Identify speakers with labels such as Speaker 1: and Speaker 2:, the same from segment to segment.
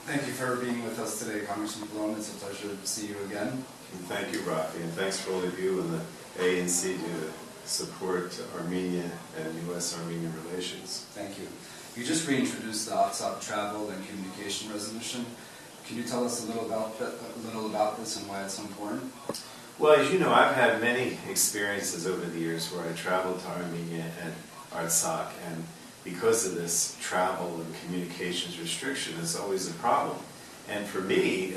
Speaker 1: Thank you for being with us today, Congressman Pallone. It's a pleasure to see you again.
Speaker 2: And thank you, Raffi, and thanks for all of you and the ANC to support Armenia and U.S.-Armenian relations.
Speaker 1: Thank you. You just reintroduced the Artsakh travel and communication resolution. Can you tell us a little about this and why it's so important?
Speaker 2: Well, as you know, I've had many experiences over the years where I traveled to Armenia and Artsakh, and because of this travel and communications restriction, it's always a problem. And for me,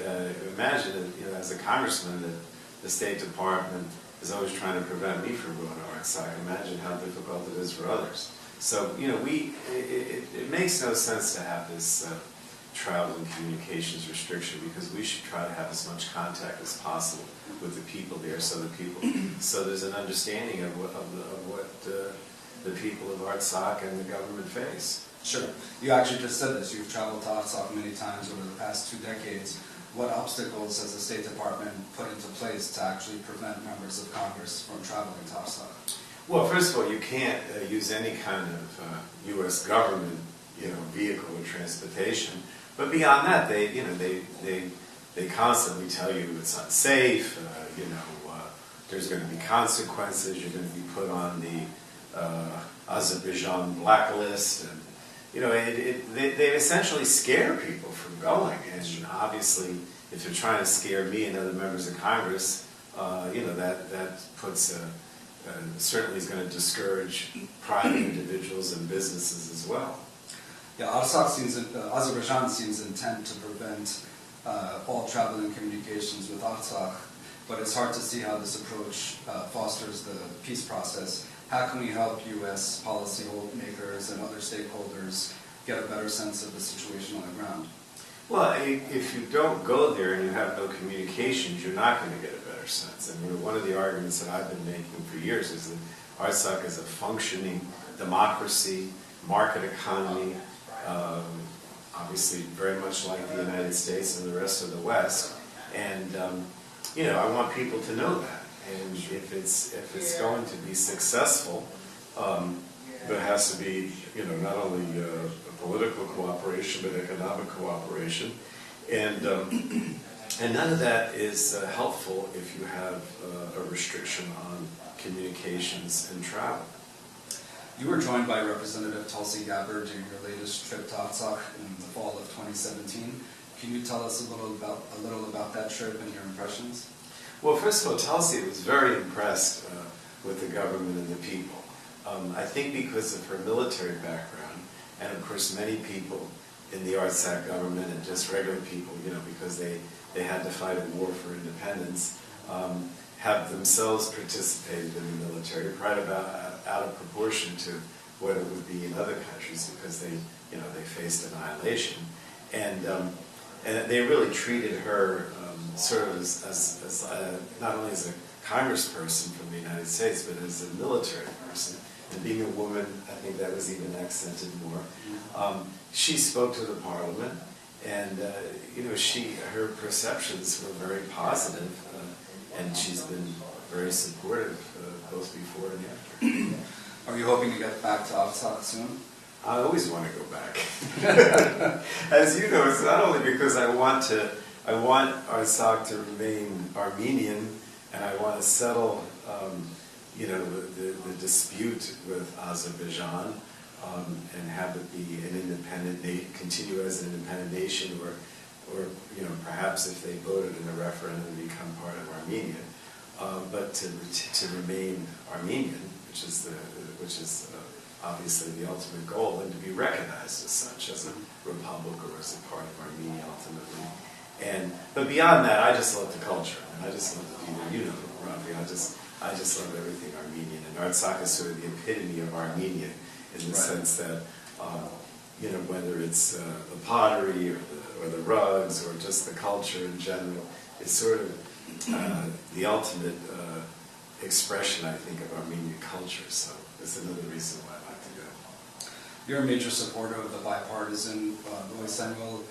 Speaker 2: imagine that, as a congressman, that the State Department is always trying to prevent me from going to Artsakh. Imagine how difficult it is for others. So, it makes no sense to have this travel and communications restriction, because we should try to have as much contact as possible with the people there, so there's an understanding of what the people of Artsakh and the government face.
Speaker 1: Sure. You actually just said this. You've traveled to Artsakh many times over the past 2 decades. What obstacles has the State Department put into place to actually prevent members of Congress from traveling to Artsakh?
Speaker 2: Well, first of all, you can't use any kind of U.S. government, vehicle or transportation. But beyond that, they constantly tell you it's unsafe. There's going to be consequences. You're going to be put on the Azerbaijan blacklist, and they essentially scare people from going. And obviously, if they're trying to scare me and other members of Congress, that puts certainly is going to discourage private individuals and businesses as well.
Speaker 1: Yeah, Azerbaijan seems intent to prevent all travel and communications with Artsakh, but it's hard to see how this approach fosters the peace process. How can we help U.S. policymakers and other stakeholders get a better sense of the situation on the ground?
Speaker 2: Well, if you don't go there and you have no communications, you're not going to get a better sense. And one of the arguments that I've been making for years is that Artsakh is a functioning democracy, market economy, obviously very much like the United States and the rest of the West. And, I want people to know that. And if it's going to be successful, there has to be, not only political cooperation, but economic cooperation. And none of that is helpful if you have a restriction on communications and travel.
Speaker 1: You were joined by Representative Tulsi Gabbard during your latest trip to Artsakh in the fall of 2017. Can you tell us a little about that trip and your impressions?
Speaker 2: Well, first of all, Tulsi was very impressed with the government and the people. I think because of her military background, and of course many people in the Artsakh government and just regular people, because they had to fight a war for independence, have themselves participated in the military, right out of proportion to what it would be in other countries, because they faced annihilation, and they really treated her sort of as not only as a congressperson from the United States, but as a military person. And being a woman, I think that was even accented more. She spoke to the parliament, and her perceptions were very positive, and she's been very supportive both before and after.
Speaker 1: Are you hoping to get back to Artsakh soon?
Speaker 2: I always want to go back. As you know, it's not only because I want Artsakh to remain Armenian, and I want to settle, the dispute with Azerbaijan, and have it be an independent continue as an independent nation, or perhaps if they voted in a referendum to become part of Armenia, but to remain Armenian, which is obviously the ultimate goal, and to be recognized as such, as a republic or as a part of Armenia ultimately. But beyond that, I just love the culture, and I just love the people. Raffi, I just love everything Armenian, and Artsakh is sort of the epitome of Armenia in the sense that, whether it's the pottery or the rugs or just the culture in general, it's sort of the ultimate expression, I think, of Armenian culture. So that's another reason why I like to go.
Speaker 1: You're a major supporter of the bipartisan bicentennial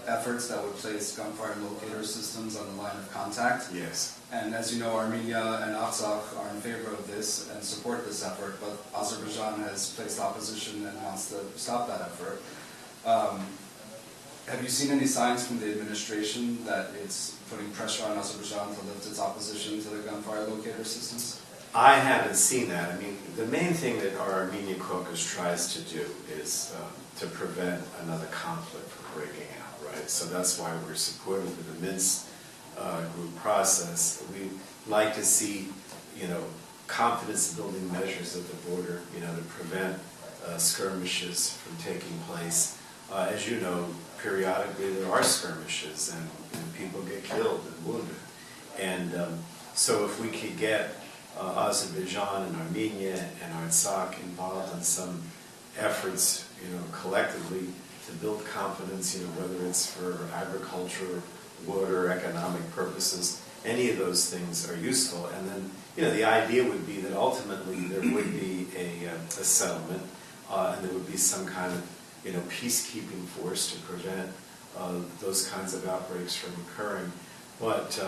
Speaker 1: efforts that would place gunfire locator systems on the line of contact.
Speaker 2: Yes.
Speaker 1: And as you know, Armenia and Artsakh are in favor of this and support this effort, but Azerbaijan has placed opposition and wants to stop that effort. Have you seen any signs from the administration that it's putting pressure on Azerbaijan to lift its opposition to the gunfire locator systems?
Speaker 2: I haven't seen that. I mean, the main thing that our Armenian caucus tries to do is to prevent another conflict from breaking out, right? So that's why we're supportive of the Minsk group process. We like to see, confidence-building measures at the border, to prevent skirmishes from taking place. As you know, periodically there are skirmishes and people get killed and wounded. And so if we could get Azerbaijan and Armenia and Artsakh involved in some efforts, collectively to build confidence, whether it's for agriculture, water, economic purposes, any of those things are useful. And then, the idea would be that ultimately there would be a settlement and there would be some kind of, peacekeeping force to prevent those kinds of outbreaks from occurring. But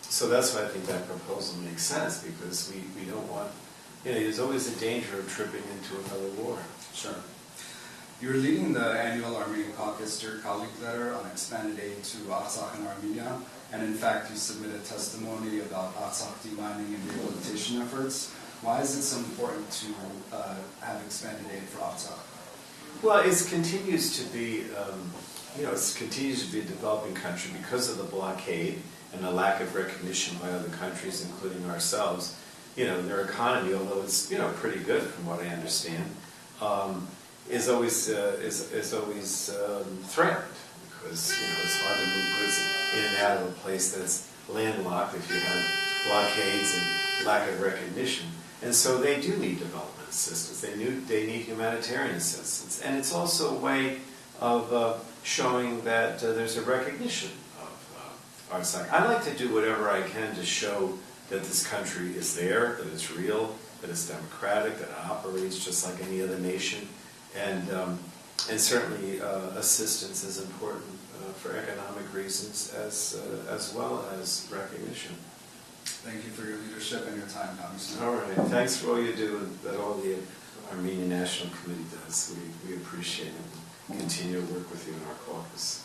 Speaker 2: so that's why I think that proposal makes sense, because we don't want, there's always a danger of tripping into another war.
Speaker 1: Sure. You're leading the annual Armenian Caucus Dear Colleague letter on expanded aid to Artsakh and Armenia, and in fact you submitted testimony about Artsakh demining and rehabilitation efforts. Why is it so important to have expanded aid for Artsakh?
Speaker 2: Well, it continues to be, it continues to be a developing country because of the blockade and the lack of recognition by other countries, including ourselves. Their economy, although it's pretty good from what I understand, is always threatened because it's hard to move goods in and out of a place that's landlocked if you have blockades and lack of recognition. And so they do need development assistance. They need humanitarian assistance, and it's also a way of showing that there's a recognition of Artsakh. I like to do whatever I can to show that this country is there, that it's real, that it's democratic, that it operates just like any other nation, and certainly assistance is important for economic reasons as well as recognition.
Speaker 1: Thank you for your leadership and your time, Congressman.
Speaker 2: All right. Thanks for all you do and that all the Armenian National Committee does. We appreciate it and continue to work with you in our caucus.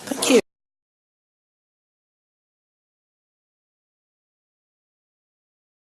Speaker 3: Thank you.